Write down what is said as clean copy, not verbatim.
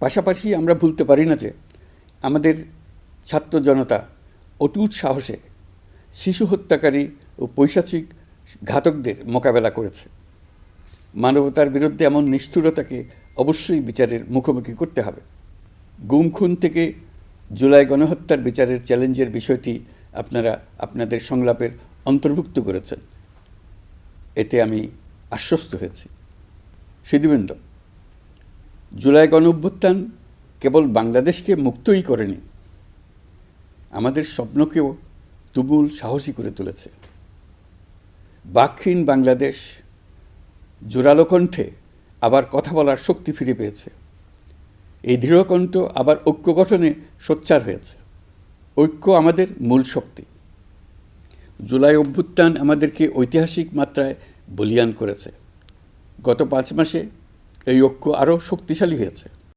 পাশাপাশি আমরা ভুলতে পারি না যে আমাদের ছাত্র জনতা অটুট সাহসে শিশু হত্যাকারী ও পৈশাচিক ঘাতকদের মোকাবেলা করেছে। মানবতার বিরুদ্ধে এমন নিষ্ঠুরতাকে অবশ্যই বিচারের মুখোমুখি করতে হবে। গুম খুন থেকে জুলাই গণহত্যার বিচারের চ্যালেঞ্জের বিষয়টি আপনারা আপনাদের সংলাপের অন্তর্ভুক্ত করেছেন, এতে আমি আশ্বস্ত হয়েছি। সুধীবৃন্দ, জুলাই গণঅভ্যুত্থান কেবল বাংলাদেশকে মুক্তই করেনি, আমাদের স্বপ্নকেও তুমুল সাহসী করে তুলেছে। বাকহীন বাংলাদেশ জোরালো কণ্ঠে আবার কথা বলার শক্তি ফিরে পেয়েছে। এই দৃঢ়কণ্ঠ আবার ঐক্য গঠনে সোচ্চার হয়েছে। ঐক্য আমাদের মূল শক্তি। জুলাই অভ্যুত্থান আমাদেরকে ঐতিহাসিক মাত্রায় বলীয়ান করেছে। গত 5 মাসে এই ঐক্য আরও শক্তিশালী হয়েছে।